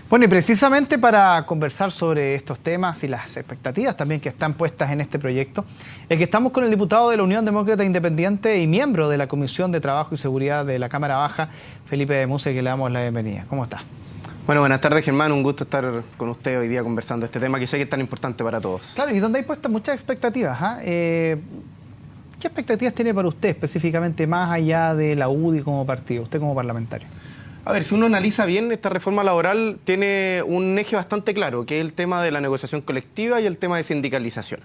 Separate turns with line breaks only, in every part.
Bueno, y precisamente para conversar sobre estos temas y las expectativas también que están puestas en este proyecto, es que estamos con el diputado de la Unión Demócrata Independiente y miembro de la Comisión de Trabajo y Seguridad de la Cámara Baja, Felipe Muse, que le damos la bienvenida. ¿Cómo está?
Bueno, buenas tardes, Germán. Un gusto estar con usted hoy día conversando este tema que sé que es tan importante para todos.
Claro, y donde hay puestas muchas expectativas. ¿Qué expectativas tiene para usted específicamente, más allá de la UDI como partido, usted como parlamentario?
A ver, si uno analiza bien, esta reforma laboral tiene un eje bastante claro, que es el tema de la negociación colectiva y el tema de sindicalización.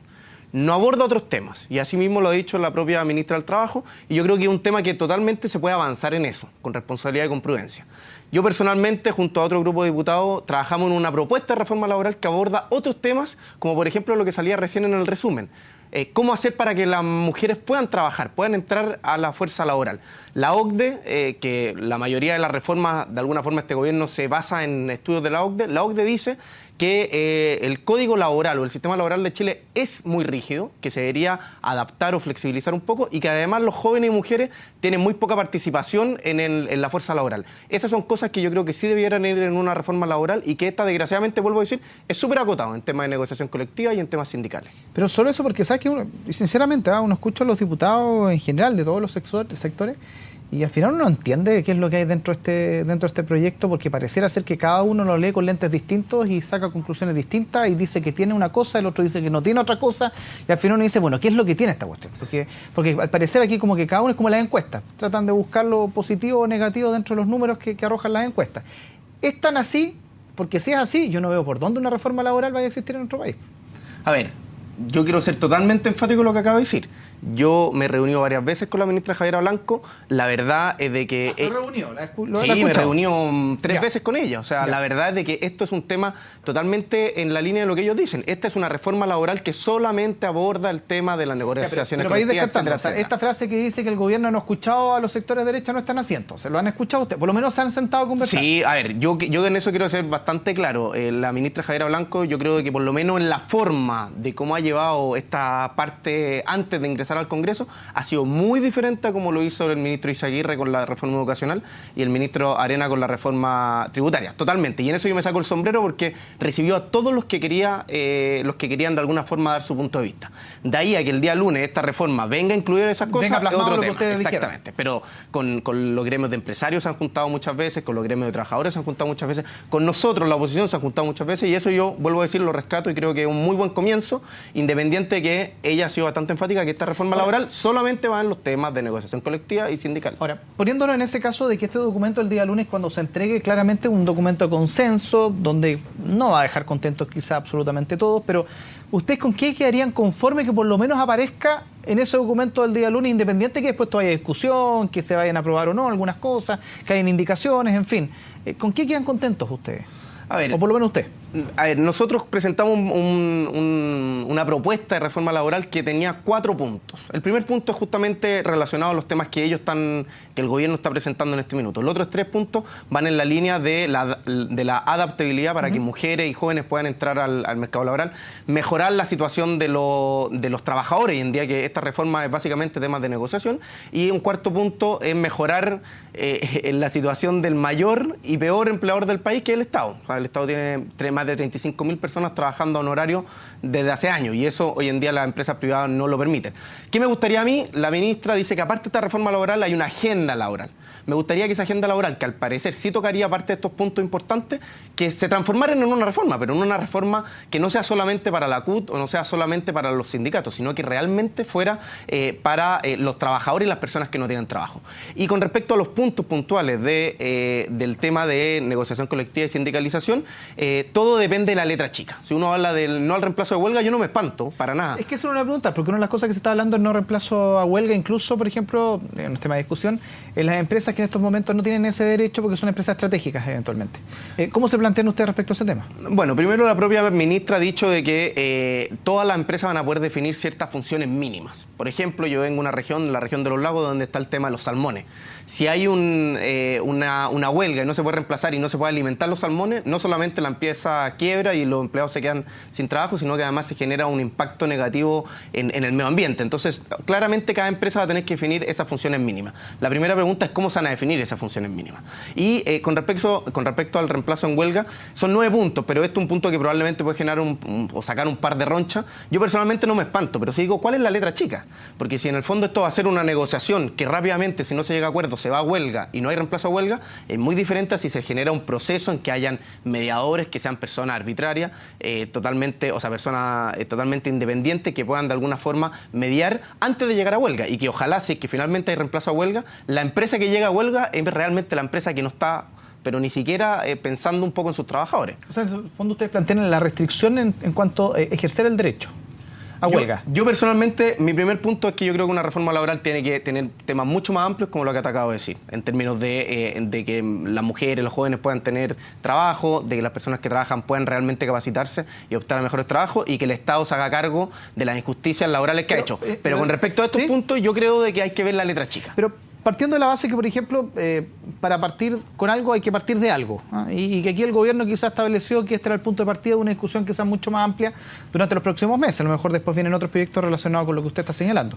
No aborda otros temas, y así mismo lo ha dicho la propia ministra del Trabajo, y yo creo que es un tema que totalmente se puede avanzar en eso, con responsabilidad y con prudencia. Yo personalmente, junto a otro grupo de diputados, trabajamos en una propuesta de reforma laboral que aborda otros temas, como por ejemplo lo que salía recién en el resumen. ¿Cómo hacer para que las mujeres puedan trabajar, puedan entrar a la fuerza laboral? La OCDE, que la mayoría de las reformas, de alguna forma este gobierno se basa en estudios de la OCDE dice que el código laboral o el sistema laboral de Chile es muy rígido, que se debería adaptar o flexibilizar un poco y que además los jóvenes y mujeres tienen muy poca participación en la fuerza laboral. Esas son cosas que yo creo que sí debieran ir en una reforma laboral y que esta, desgraciadamente, vuelvo a decir, es súper acotado en temas de negociación colectiva y en temas sindicales.
Pero solo eso, porque sabes que uno, sinceramente, uno escucha a los diputados en general de todos los sectores y al final uno no entiende qué es lo que hay dentro de este proyecto, porque pareciera ser que cada uno lo lee con lentes distintos y saca conclusiones distintas y dice que tiene una cosa, el otro dice que no tiene otra cosa, y al final uno dice, bueno, ¿qué es lo que tiene esta cuestión? Porque al parecer aquí como que cada uno es como las encuestas, tratan de buscar lo positivo o negativo dentro de los números que arrojan las encuestas. ¿Es tan así? Porque si es así, yo no veo por dónde una reforma laboral vaya a existir en nuestro país.
A ver, yo quiero ser totalmente enfático en lo que acabo de decir. Yo me he reunido varias veces con la ministra Javiera Blanco. La verdad es de que...
¿Se reunió?
Sí, me he reunido 3 veces con ella. O sea, la verdad es de que esto es un tema totalmente en la línea de lo que ellos dicen. Esta es una reforma laboral que solamente aborda el tema de las negociaciones colectivas, etcétera, etcétera.
Esta frase que dice que el gobierno no ha escuchado a los sectores de derecha no están haciendo. ¿Se lo han escuchado usted? Por lo menos se han sentado a conversar.
Sí, a ver, yo en eso quiero ser bastante claro. La ministra Javiera Blanco, yo creo que por lo menos en la forma de cómo ha llevado esta parte antes de ingresar al Congreso, ha sido muy diferente a como lo hizo el ministro Izaguirre con la reforma educacional y el ministro Arena con la reforma tributaria, totalmente. Y en eso yo me saco el sombrero porque recibió a todos los que querían de alguna forma dar su punto de vista. De ahí a que el día lunes esta reforma venga a incluir esas cosas, es otro tema. Exactamente. Dijeron. Pero con los gremios de empresarios se han juntado muchas veces, con los gremios de trabajadores se han juntado muchas veces, con nosotros, la oposición, se han juntado muchas veces, y eso yo, vuelvo a decir, lo rescato y creo que es un muy buen comienzo, independiente de que ella ha sido bastante enfática que esta reforma laboral solamente va en los temas de negociación colectiva y sindical.
Ahora, poniéndonos en ese caso de que este documento el día lunes, cuando se entregue, claramente un documento de consenso, donde no va a dejar contentos quizá absolutamente todos, pero ¿ustedes con qué quedarían conforme que por lo menos aparezca en ese documento del día lunes, independiente que después haya discusión, que se vayan a aprobar o no algunas cosas, que hayan indicaciones, en fin? ¿Con qué quedan contentos ustedes?
A ver,
o por lo menos usted.
A ver, nosotros presentamos una propuesta de reforma laboral que tenía 4 puntos. El primer punto es justamente relacionado a los temas que el gobierno está presentando en este minuto. Los otros 3 puntos van en la línea de la adaptabilidad para que mujeres y jóvenes puedan entrar al mercado laboral, mejorar la situación de los trabajadores hoy en día, que esta reforma es básicamente temas de negociación, y un cuarto punto es mejorar la situación del mayor y peor empleador del país, que es el Estado. O sea, el Estado tiene más de 35.000 personas trabajando a honorario desde hace años, y eso hoy en día las empresas privadas no lo permiten. ¿Qué me gustaría a mí? La ministra dice que aparte de esta reforma laboral hay una agenda laboral. Me gustaría que esa agenda laboral, que al parecer sí tocaría parte de estos puntos importantes, que se transformaran en una reforma, pero en una reforma que no sea solamente para la CUT o no sea solamente para los sindicatos, sino que realmente fuera para los trabajadores y las personas que no tienen trabajo. Y con respecto a los puntos puntuales del tema de negociación colectiva y sindicalización, todo depende de la letra chica. Si uno habla del no al reemplazo de huelga, yo no me espanto, para nada.
Es que eso es una pregunta, porque una de las cosas que se está hablando es no reemplazo a huelga, incluso, por ejemplo, en un tema de discusión, en las empresas que en estos momentos no tienen ese derecho porque son empresas estratégicas eventualmente. ¿Cómo se plantean ustedes respecto a ese tema?
Bueno, primero la propia ministra ha dicho de que todas las empresas van a poder definir ciertas funciones mínimas. Por ejemplo, yo vengo de una región, la región de los lagos, donde está el tema de los salmones. Si hay una huelga y no se puede reemplazar y no se puede alimentar los salmones, no solamente la empresa quiebra y los empleados se quedan sin trabajo, sino que además se genera un impacto negativo en el medio ambiente. Entonces, claramente cada empresa va a tener que definir esas funciones mínimas. La primera pregunta es cómo se van a definir esas funciones mínimas. Y con respecto al reemplazo en huelga, son 9 puntos, pero esto es un punto que probablemente puede generar o sacar un par de ronchas. Yo personalmente no me espanto, pero sí digo, ¿cuál es la letra chica? Porque si en el fondo esto va a ser una negociación que rápidamente, si no se llega a acuerdo, se va a huelga y no hay reemplazo a huelga, es muy diferente a si se genera un proceso en que hayan mediadores que sean personas arbitrarias, personas totalmente independientes que puedan de alguna forma mediar antes de llegar a huelga y que ojalá, si es que finalmente hay reemplazo a huelga, la empresa que llega a huelga es realmente la empresa que no está, pero ni siquiera pensando un poco en sus trabajadores.
O sea, en el fondo ustedes plantean la restricción en cuanto a ejercer el derecho a huelga.
Yo personalmente, mi primer punto es que yo creo que una reforma laboral tiene que tener temas mucho más amplios, como lo que te acabo de decir, en términos de que las mujeres, los jóvenes puedan tener trabajo, de que las personas que trabajan puedan realmente capacitarse y optar a mejores trabajos, y que el Estado se haga cargo de las injusticias laborales que ha hecho. Pero con respecto a estos puntos, yo creo de que hay que ver la letra chica.
Pero partiendo de la base que, por ejemplo, para partir con algo hay que partir de algo, ¿ah? Y que aquí el gobierno quizás estableció que este era el punto de partida de una discusión quizás mucho más amplia durante los próximos meses. A lo mejor después vienen otros proyectos relacionados con lo que usted está señalando.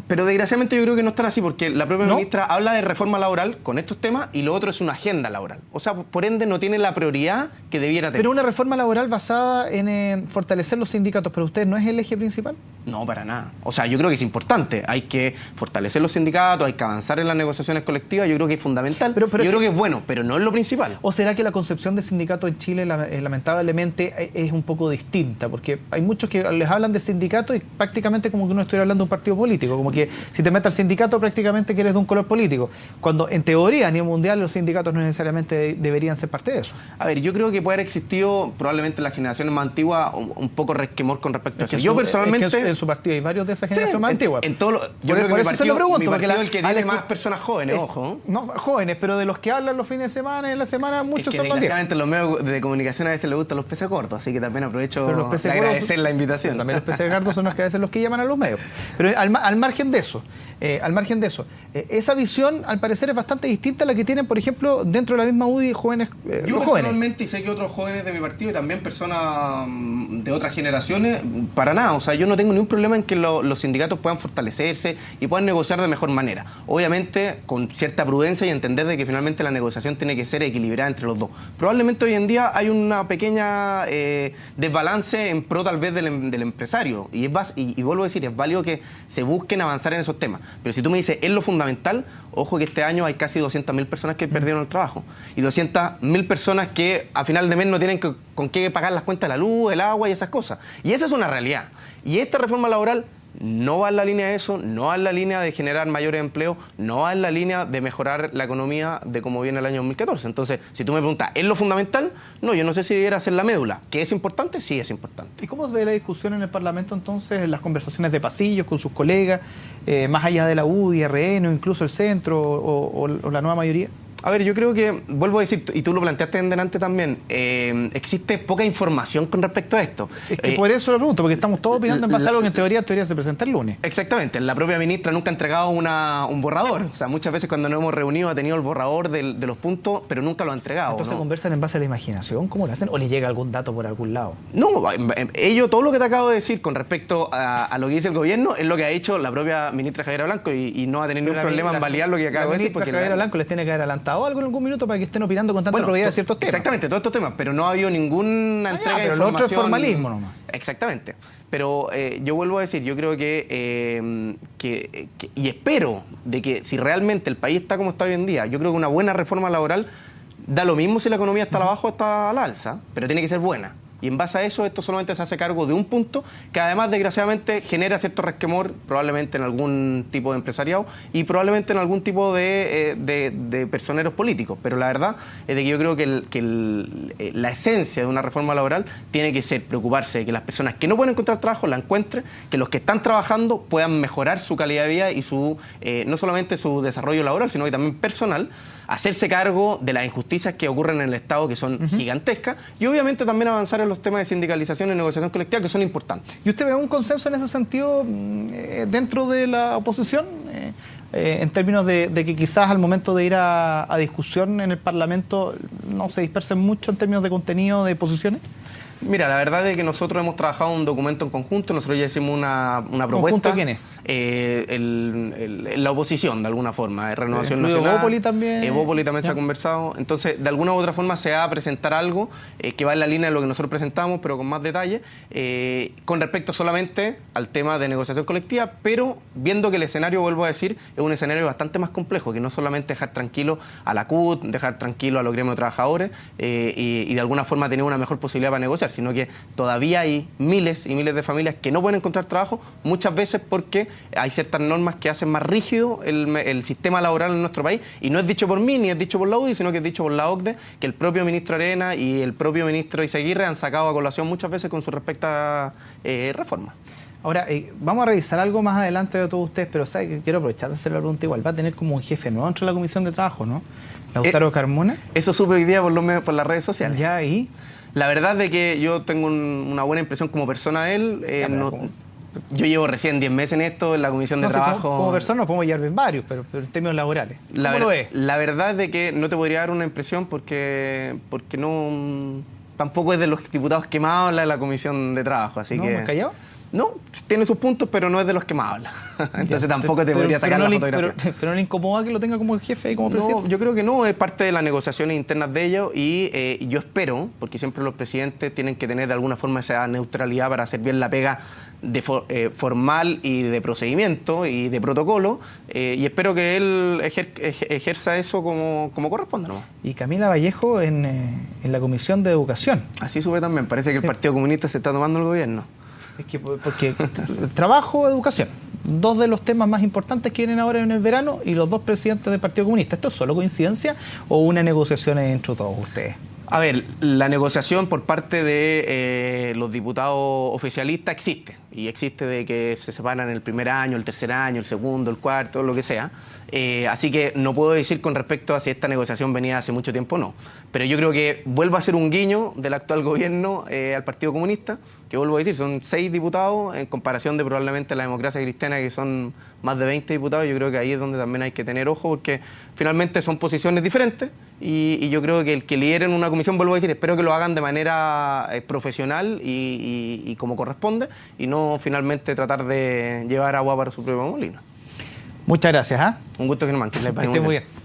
Pero desgraciadamente yo creo que no están así, porque la propia ministra habla de reforma laboral con estos temas y lo otro es una agenda laboral. O sea, por ende no tiene la prioridad que debiera tener.
Pero una reforma laboral basada en fortalecer los sindicatos, ¿pero usted no es el eje principal?
No, para nada. O sea, yo creo que es importante. Hay que fortalecer los sindicatos, hay que avanzar en las negociaciones colectivas. Yo creo que es fundamental. Yo creo que es bueno, pero no es lo principal.
¿O será que la concepción de sindicato en Chile lamentablemente es un poco distinta? Porque hay muchos que les hablan de sindicato y prácticamente como que uno estuviera hablando de un partido político. Como que si te metes al sindicato prácticamente que eres de un color político. Cuando en teoría a nivel mundial los sindicatos no necesariamente deberían ser parte de eso.
A ver, yo creo que puede haber existido probablemente en las generaciones más antiguas un poco resquemor con respecto a eso. Yo personalmente...
en su partido hay varios de esa generación más antigua.
Yo creo que mi partido,
porque
es el que tiene más personas jóvenes, ojo.
No, jóvenes, pero de los que hablan los fines de semana y en la semana muchos son más viejos.
Desgraciadamente los medios de comunicación a veces les gustan los peces cortos, así que también aprovecho de agradecer la invitación.
También los peces gordos son los que a veces los que llaman a los medios. Pero al margen de eso, esa visión al parecer es bastante distinta a la que tienen, por ejemplo, dentro de la misma UDI jóvenes.
Yo personalmente, y sé que otros jóvenes de mi partido y también personas de otras generaciones, para nada. O sea, yo no tengo ningún problema en que los sindicatos puedan fortalecerse y puedan negociar de mejor manera. Obviamente, con cierta prudencia y entender de que finalmente la negociación tiene que ser equilibrada entre los dos. Probablemente hoy en día hay una pequeña desbalance en pro tal vez del empresario. Y vuelvo a decir, es válido que se busquen avanzar en esos temas. Pero si tú me dices, es lo fundamental, ojo que este año hay casi 200.000 personas que perdieron el trabajo. Y 200.000 personas que a final de mes no tienen con qué pagar las cuentas de la luz, el agua y esas cosas. Y esa es una realidad. Y esta reforma laboral no va en la línea de eso, no va en la línea de generar mayores empleos, no va en la línea de mejorar la economía de cómo viene el año 2014. Entonces, si tú me preguntas, ¿es lo fundamental? No, yo no sé si debiera ser la médula. ¿Que es importante? Sí, es importante.
¿Y cómo se ve la discusión en el Parlamento entonces, en las conversaciones de pasillos con sus colegas, más allá de la UDI, RN o incluso el centro o la nueva mayoría?
A ver, yo creo que, vuelvo a decir, y tú lo planteaste en delante también, existe poca información con respecto a esto.
Es que por eso lo pregunto, porque estamos todos opinando en base a algo que en teoría se presenta el lunes.
Exactamente, la propia ministra nunca ha entregado un borrador. O sea, muchas veces cuando nos hemos reunido ha tenido el borrador de los puntos, pero nunca lo ha entregado.
Entonces,
¿no?
¿Conversan en base a la imaginación? ¿Cómo lo hacen? ¿O les llega algún dato por algún lado?
No, ellos, todo lo que te acabo de decir con respecto a lo que dice el gobierno es lo que ha hecho la propia ministra Javiera Blanco y no va a tener ningún problema en validar lo que acabo de decir.
La ministra Javiera Blanco les tiene que haber adelantado algo en algún minuto para que estén opinando con tanta probabilidad de ciertos temas.
Exactamente, todos estos temas, pero no ha habido ninguna entrega de información.
Pero lo otro es formalismo nomás.
Exactamente. Pero yo vuelvo a decir, yo creo que y espero de que si realmente el país está como está hoy en día, yo creo que una buena reforma laboral da lo mismo si la economía está abajo o está al alza, pero tiene que ser buena. Y en base a eso, esto solamente se hace cargo de un punto que además, desgraciadamente, genera cierto resquemor, probablemente en algún tipo de empresariado y probablemente en algún tipo de personeros políticos. Pero la verdad es de que yo creo que la esencia de una reforma laboral tiene que ser preocuparse de que las personas que no pueden encontrar trabajo la encuentren, que los que están trabajando puedan mejorar su calidad de vida y no solamente su desarrollo laboral, sino que también personal, hacerse cargo de las injusticias que ocurren en el Estado, que son gigantescas, y obviamente también avanzar en los temas de sindicalización y negociación colectiva, que son importantes.
¿Y usted ve un consenso en ese sentido dentro de la oposición? En términos de que quizás al momento de ir a discusión en el Parlamento no se dispersen mucho en términos de contenido, de posiciones.
Mira, la verdad es que nosotros hemos trabajado un documento en conjunto, nosotros ya hicimos una propuesta.
¿Conjunto quién es?
La oposición, de alguna forma, Renovación Nacional.
Evópoli también.
Evópoli también se ha conversado. Entonces, de alguna u otra forma se va a presentar algo que va en la línea de lo que nosotros presentamos, pero con más detalle, con respecto solamente al tema de negociación colectiva, pero viendo que el escenario, vuelvo a decir, es un escenario bastante más complejo, que no solamente dejar tranquilo a la CUT, dejar tranquilo a los gremios de trabajadores y de alguna forma tener una mejor posibilidad para negociar, sino que todavía hay miles y miles de familias que no pueden encontrar trabajo, muchas veces porque hay ciertas normas que hacen más rígido el sistema laboral en nuestro país, y no es dicho por mí ni es dicho por la UDI, sino que es dicho por la OCDE, que el propio ministro Arena y el propio ministro Izaguirre han sacado a colación muchas veces con su respectiva reforma.
Ahora, vamos a revisar algo más adelante de todos ustedes, pero ¿sabe que quiero aprovechar de hacer la pregunta igual? Va a tener como un jefe nuevo dentro de la Comisión de Trabajo, ¿no? Lautaro Carmona.
Eso supe hoy día por las redes sociales.
Ya ahí.
La verdad es que yo tengo una buena impresión como persona de él. Yo llevo recién 10 meses en esto, en la Comisión de Trabajo.
Como persona nos podemos llevar bien varios, pero en términos laborales. ¿Cómo lo es?
La verdad es de que no te podría dar una impresión porque no, tampoco es de los diputados que más habla de la Comisión de Trabajo. Así
¿No?
que,
¿Muy callado?
No, tiene sus puntos, pero no es de los que más habla. Entonces tampoco te podría sacar la fotografía.
Pero no le incomoda que lo tenga como jefe y como presidente.
No, yo creo que no, es parte de las negociaciones internas de ellos y yo espero, porque siempre los presidentes tienen que tener de alguna forma esa neutralidad para hacer bien la pega formal y de procedimiento y de protocolo, y espero que él ejerza eso como corresponde, ¿no?
Y Camila Vallejo en la Comisión de Educación.
Así sube también, parece que el Partido Comunista se está tomando el gobierno.
Es que porque trabajo, educación, dos de los temas más importantes que vienen ahora en el verano, y los dos presidentes del Partido Comunista. ¿Esto es solo coincidencia o una negociación entre todos ustedes?
A ver, la negociación por parte de los diputados oficialistas existe, y existe de que se separan el primer año, el tercer año, el segundo, el cuarto, lo que sea. Así que no puedo decir con respecto a si esta negociación venía hace mucho tiempo o no. Pero yo creo que vuelvo a ser un guiño del actual gobierno al Partido Comunista, que vuelvo a decir, son 6 diputados en comparación de probablemente la democracia cristiana, que son más de 20 diputados. Yo creo que ahí es donde también hay que tener ojo, porque finalmente son posiciones diferentes y yo creo que el que lideren una comisión, vuelvo a decir, espero que lo hagan de manera profesional y como corresponde, y no finalmente tratar de llevar agua para su propio molino.
Muchas gracias.
Un gusto, Germán. Que
esté muy bien.